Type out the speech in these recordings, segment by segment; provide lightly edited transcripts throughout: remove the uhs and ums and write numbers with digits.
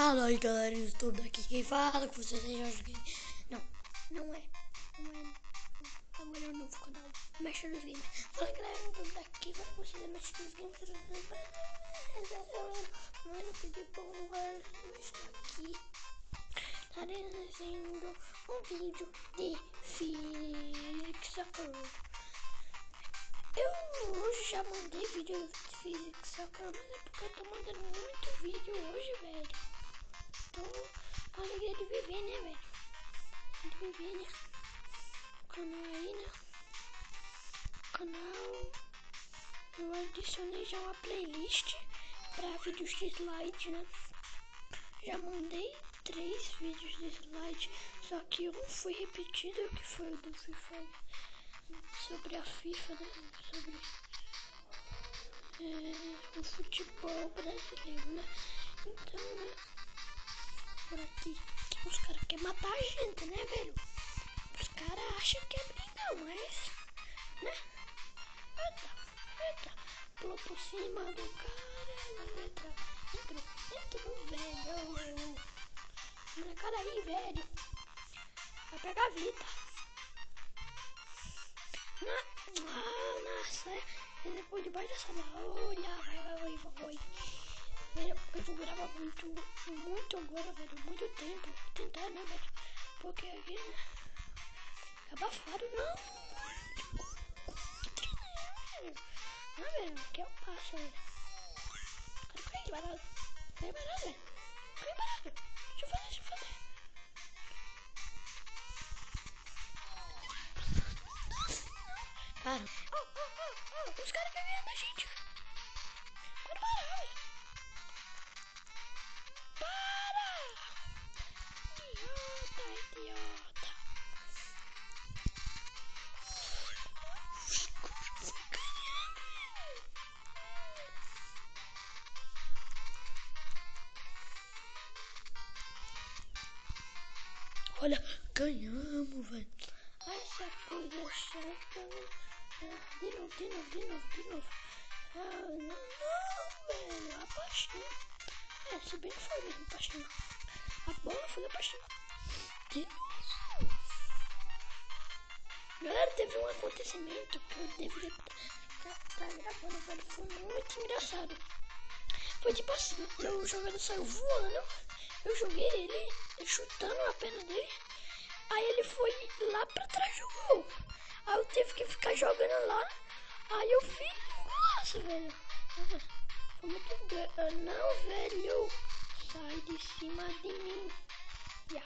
Fala aí galera do YouTube, daqui quem fala com vocês é Jorge Game. Não é. Agora é um novo canal, Mexe nos Games. Fala galera do YouTube, daqui fala com vocês é Mexe nos Games. Mano, que bom, galera, eu estou aqui trazendo um vídeo de Physics Soccer. Eu hoje já mandei vídeo de Physics Soccer, mas é porque eu tô mandando muito vídeo hoje, velho. Tô com a alegria de viver, né, velho? De viver, né? O canal aí, né? O canal. Eu adicionei já uma playlist pra vídeos de slide, né? Já mandei 3 vídeos de slide, só que um foi repetido, que foi o do FIFA, sobre a FIFA, né? Sobre o futebol brasileiro, né? Então, né? Por aqui, os caras querem matar a gente, né, velho? Os caras acham que é briga, mas, né? Eita, pulou por cima do cara, entrou, velho. Na cara aí, velho. Vai pegar a vida. Nossa, ele foi debaixo da cenoura. Vai. Velho, eu vou gravar muito agora, velho. Muito tempo. Vou tentar, né, velho? Porque aqui, né? É abafado, não. Não, velho. Que eu passo, velho. Cara, fica aí parado. Fica parado, velho. Fica parado. Deixa eu fazer. Para. Os caras querem ganhar da gente. Para. Idiota. Olha, ganhamos, velho. Essa coisa chata. De novo. Não, velho. A paixão. Se bem que foi mesmo paixão. A bola foi da paixão. De novo. Galera, teve um acontecimento que eu deveria estar gravando, velho. Foi muito engraçado. Foi tipo assim, o jogador saiu voando. Eu joguei ele chutando a perna dele. Aí ele foi lá pra trás do gol. Aí eu tive que ficar jogando lá. Aí eu fiz um golaço, velho. Foi muito doido. Não, velho. Sai de cima de mim. Ya.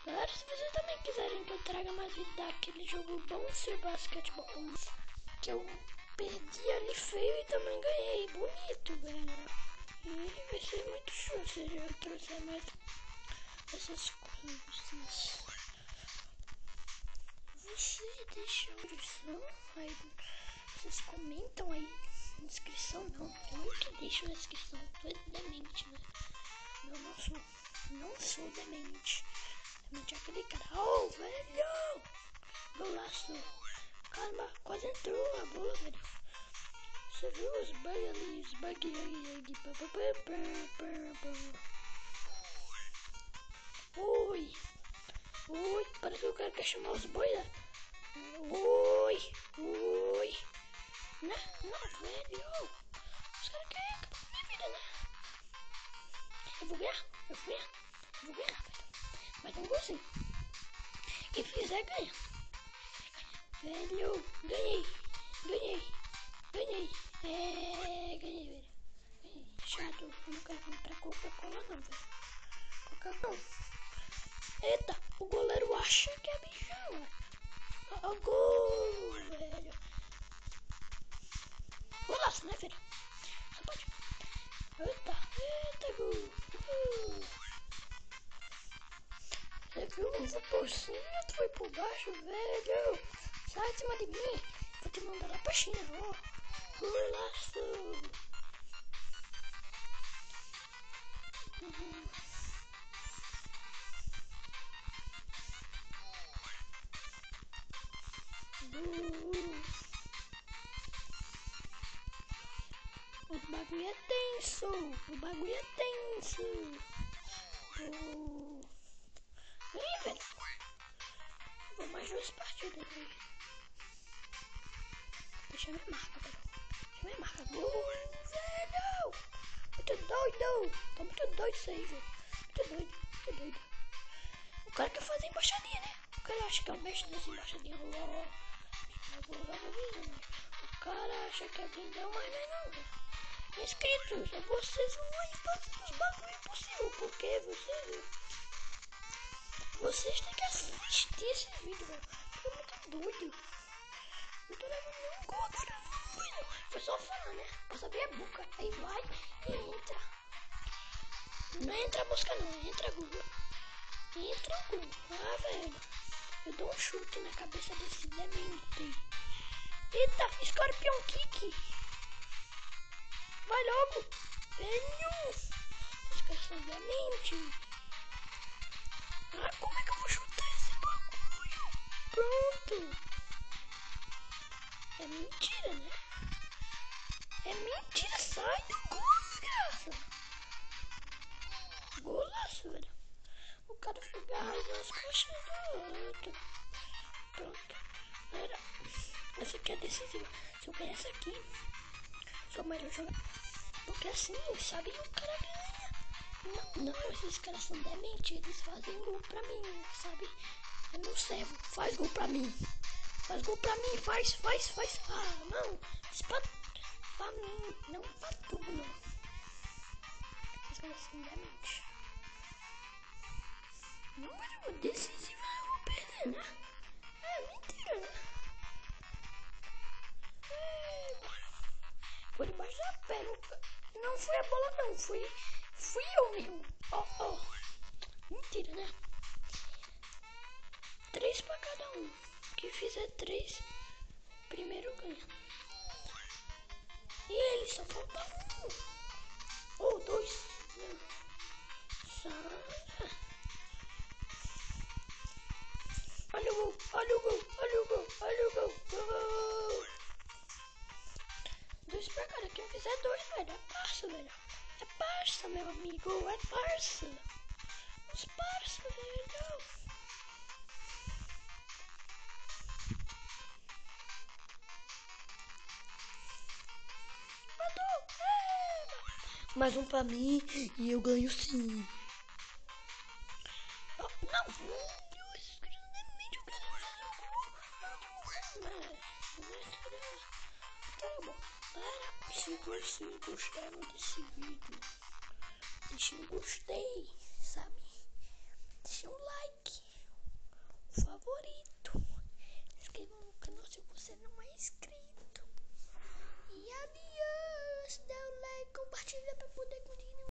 Galera, se vocês também quiserem que eu traga mais vídeos daquele jogo bom ser basquetebol, que eu perdi ali feio e também ganhei bonito, velho. E vai ser muito show se eu trouxer mais essas coisas. Vocês deixam a descrição aí, vocês comentam aí na descrição, não, eu que deixo na descrição, tu é demente, né? Eu não sou demente. Demente é aquele cara, velho, golaço, caramba, quase entrou a bola, velho. Você viu os bugs ali, os bugs aí. Oi, parece que o cara quer chamar os bois, né? Oi. Não, velho. Os caras querem acabar com a minha vida, né? Eu vou ganhar, velho. Mas não golzinho. Quem fizer, ganha. Velho, ganhei. Ganhei, velho. Chato, eu não quero comprar Coca-Cola não, velho. Coca-Cola. Eita, o goleiro acha que é bichão, velho. Ó, gol, velho. Golaço, né, velho? Só pode. Eita, gol. Você viu? Um foi por cima, outro foi por baixo, velho. Sai de cima de mim. Vou te mandar lá pra China, ó. Golaço. bagulho é tenso. O bagulho é tenso. Ih, velho. Vou mais 2 partidas aí. Deixa eu ver marca, velho. Deixa eu ver marca. Gol, velho. Muito doido. Tá muito doido isso aí, velho. Muito doido, muito doido. O cara quer fazer embaixadinha, né? O cara acha que é o mestre dessa embaixadinha. O cara acha que é blindão, mas não é não, velho. Inscritos, vocês vão fazer os bagulho impossível, porque vocês têm que assistir esse vídeo, velho. É muito doido. Não tô levando nenhum gol agora, não. Foi só falar, né? Pra saber a boca. Aí vai e entra. Não entra a mosca não, entra gol. Entra gol. Ah, velho. Eu dou um chute na cabeça desse demente. Eita, Scorpion Kick. Vai logo. Venho. Os caras são demente. Ah, como é que eu vou chutar esse bagulho? Pronto. É mentira, né? É mentira. Sai do gol, desgraça. Golaço, velho. O cara foi agarrado nas costas do outro. Pronto. Era. Essa aqui é decisiva. Se eu ganhar essa aqui, sou o melhor jogador. Porque assim, sabe, o cara ganha. Não, esses caras são dementes. Eles fazem gol pra mim, sabe? É meu servo. Faz gol pra mim. Faz gol pra mim. Faz. Ah, não. Pra mim. Não pra tudo, não. Esses caras são dementes. Não, mas eu vou decisivo, eu vou perder, né? É mentira, né? Foi debaixo da perna. Não foi a bola, não. Fui eu mesmo. Ó. Mentira, né? 3 pra cada um. Quem fizer 3, primeiro ganha. E ele só falta um. Ou 2. Olha o gol. Gol. 2 pra cada. Quem fizer 2, velho. É parça, velho. É parça, meu amigo. É parça. Os parça, velho. Mais um pra mim e eu ganho sim. Oh, não, esses caras não é mídia, eu quero fazer o gol. Tá bom. Se vocês gostaram desse vídeo, deixa um gostei, sabe? Deixa um like, um favorito. Inscreva no canal se você não é inscrito. E adiós, dá um like, compartilha pra poder continuar.